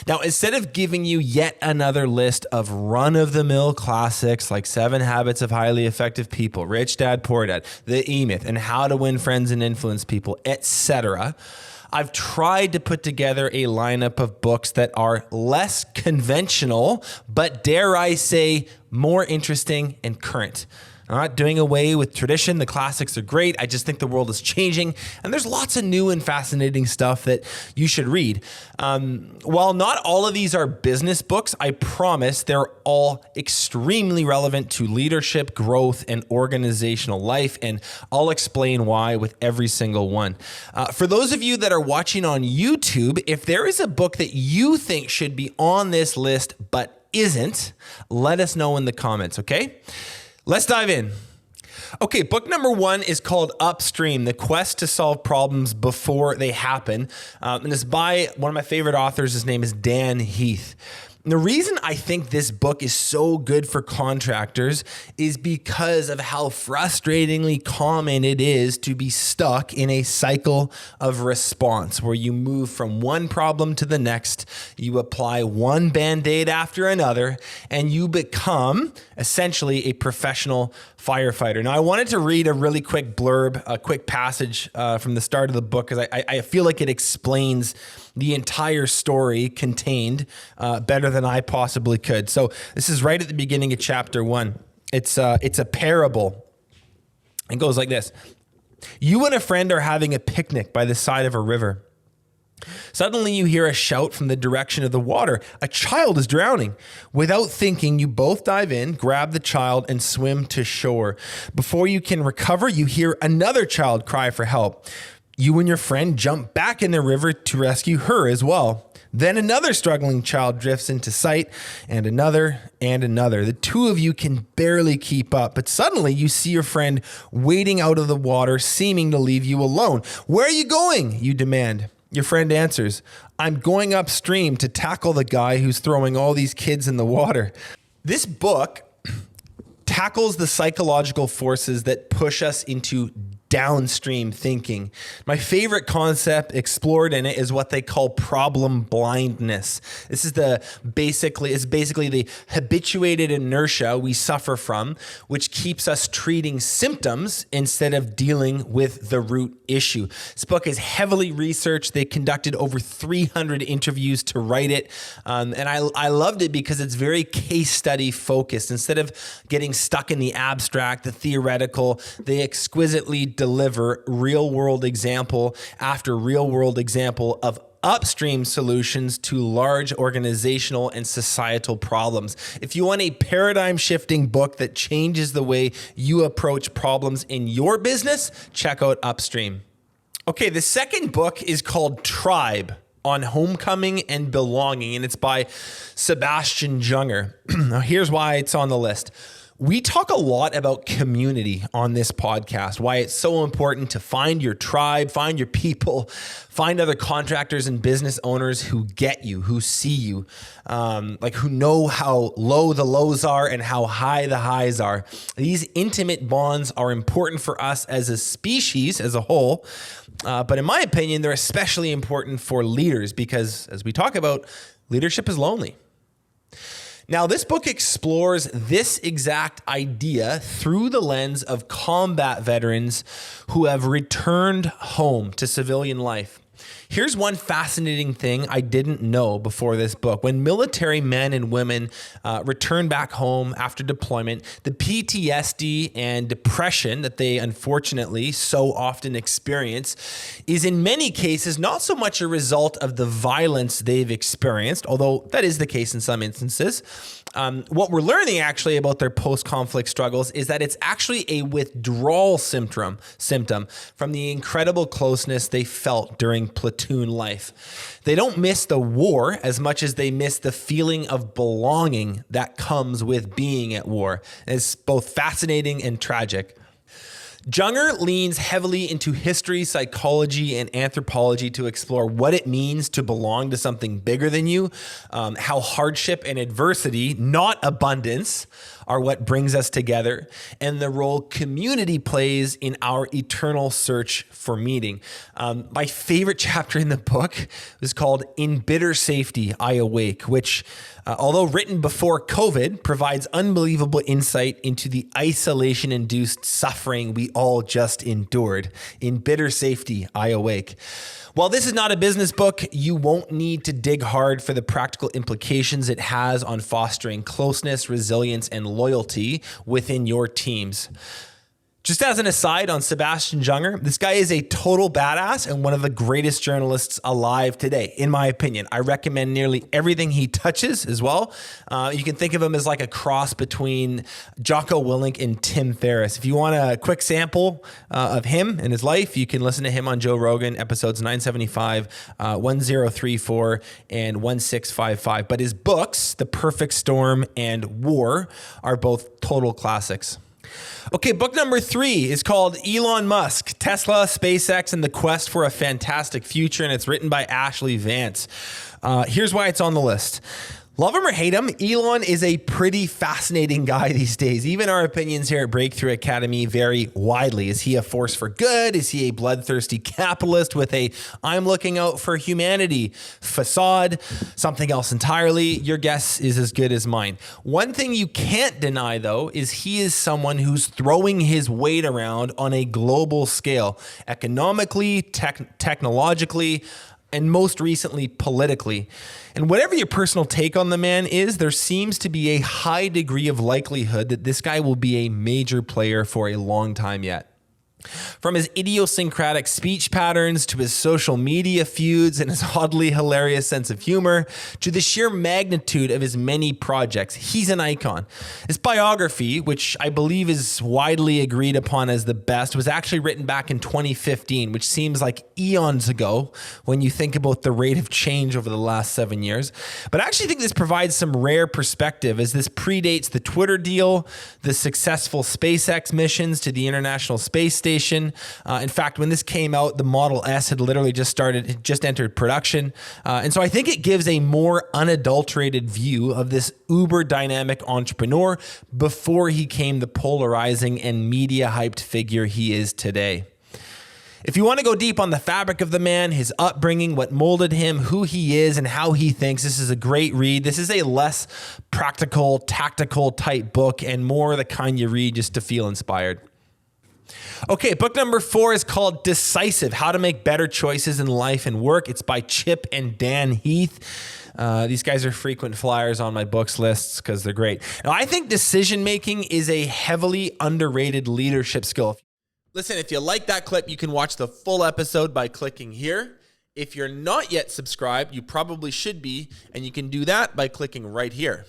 Now, instead of giving you yet another list of run-of-the-mill classics like 7 Habits of Highly Effective People, Rich Dad, Poor Dad, The E-Myth, and How to Win Friends and Influence People, etc., I've tried to put together a lineup of books that are less conventional, but dare I say, more interesting and current. I'm not doing away with tradition. The classics are great. I just think the world is changing, and there's lots of new and fascinating stuff that you should read. While not all of these are business books, I promise they're all extremely relevant to leadership, growth, and organizational life, and I'll explain why with every single one. For those of you that are watching on YouTube, if there is a book that you think should be on this list but isn't, let us know in the comments, okay? Let's dive in. Okay, book number 1 is called Upstream, The Quest to Solve Problems Before They Happen. And it's by one of my favorite authors. His name is Dan Heath. And the reason I think this book is so good for contractors is because of how frustratingly common it is to be stuck in a cycle of response where you move from one problem to the next, you apply one Band-Aid after another, and you become essentially a professional firefighter. Now, I wanted to read a really quick blurb, a quick passage from the start of the book because I feel like it explains the entire story contained better than I possibly could. So this is right at the beginning of chapter 1. It's a parable. It goes like this. You and a friend are having a picnic by the side of a river. Suddenly you hear a shout from the direction of the water. A child is drowning. Without thinking, you both dive in, grab the child, and swim to shore. Before you can recover, you hear another child cry for help. You and your friend jump back in the river to rescue her as well. Then another struggling child drifts into sight, and another and another. The two of you can barely keep up, but suddenly you see your friend wading out of the water, seeming to leave you alone. Where are you going? You demand. Your friend answers, I'm going upstream to tackle the guy who's throwing all these kids in the water. This book tackles the psychological forces that push us into downstream thinking. My favorite concept explored in it is what they call problem blindness. This is basically the habituated inertia we suffer from, which keeps us treating symptoms instead of dealing with the root issue. This book is heavily researched. They conducted over 300 interviews to write it. And I loved it because it's very case study focused. Instead of getting stuck in the abstract, the theoretical, they exquisitely deliver real world example after real world example of upstream solutions to large organizational and societal problems. If you want a paradigm shifting book that changes the way you approach problems in your business, check out Upstream. Okay, the second book is called Tribe, on Homecoming and Belonging, and it's by Sebastian Junger. Now, here's why it's on the list. We talk a lot about community on this podcast, why it's so important to find your tribe, find your people, find other contractors and business owners who get you, who see you, who know how low the lows are and how high the highs are. These intimate bonds are important for us as a species as a whole, but in my opinion, they're especially important for leaders because, as we talk about, leadership is lonely. Now, this book explores this exact idea through the lens of combat veterans who have returned home to civilian life. Here's one fascinating thing I didn't know before this book. When military men and women return back home after deployment, the PTSD and depression that they unfortunately so often experience is in many cases not so much a result of the violence they've experienced, although that is the case in some instances. What we're learning actually about their post-conflict struggles is that it's actually a withdrawal symptom from the incredible closeness they felt during platoon life. They don't miss the war as much as they miss the feeling of belonging that comes with being at war. It's both fascinating and tragic. Junger leans heavily into history, psychology, and anthropology to explore what it means to belong to something bigger than you, how hardship and adversity, not abundance, are what brings us together, and the role community plays in our eternal search for meaning. My favorite chapter in the book is called In Bitter Safety, I Awake, which, although written before COVID, provides unbelievable insight into the isolation-induced suffering we all just endured. In Bitter Safety, I Awake. While this is not a business book, you won't need to dig hard for the practical implications it has on fostering closeness, resilience, and loyalty within your teams. Just as an aside on Sebastian Junger, this guy is a total badass and one of the greatest journalists alive today, in my opinion. I recommend nearly everything he touches as well. You can think of him as like a cross between Jocko Willink and Tim Ferriss. If you want a quick sample of him and his life, you can listen to him on Joe Rogan, episodes 975, 1034, and 1655. But his books, The Perfect Storm and War, are both total classics. Okay, book number 3 is called Elon Musk, Tesla, SpaceX, and the Quest for a Fantastic Future, and it's written by Ashley Vance. Here's why it's on the list. Love him or hate him, Elon is a pretty fascinating guy these days. Even our opinions here at Breakthrough Academy vary widely. Is he a force for good? Is he a bloodthirsty capitalist with a I'm looking out for humanity facade? Something else entirely? Your guess is as good as mine. One thing you can't deny, though, is he is someone who's throwing his weight around on a global scale, economically, technologically, and most recently, politically. And whatever your personal take on the man is, there seems to be a high degree of likelihood that this guy will be a major player for a long time yet. From his idiosyncratic speech patterns to his social media feuds and his oddly hilarious sense of humor to the sheer magnitude of his many projects, he's an icon. His biography, which I believe is widely agreed upon as the best, was actually written back in 2015, which seems like eons ago when you think about the rate of change over the last 7 years. But I actually think this provides some rare perspective as this predates the Twitter deal, the successful SpaceX missions to the International Space Station. In fact, when this came out, the Model S had literally just entered production. And so I think it gives a more unadulterated view of this uber dynamic entrepreneur before he became the polarizing and media hyped figure he is today. If you want to go deep on the fabric of the man, his upbringing, what molded him, who he is, and how he thinks, this is a great read. This is a less practical, tactical type book and more the kind you read just to feel inspired. Okay, book number 4 is called Decisive, How to Make Better Choices in Life and Work. It's by Chip and Dan Heath. These guys are frequent flyers on my books lists because they're great. Now, I think decision-making is a heavily underrated leadership skill. Listen, if you like that clip, you can watch the full episode by clicking here. If you're not yet subscribed, you probably should be, and you can do that by clicking right here.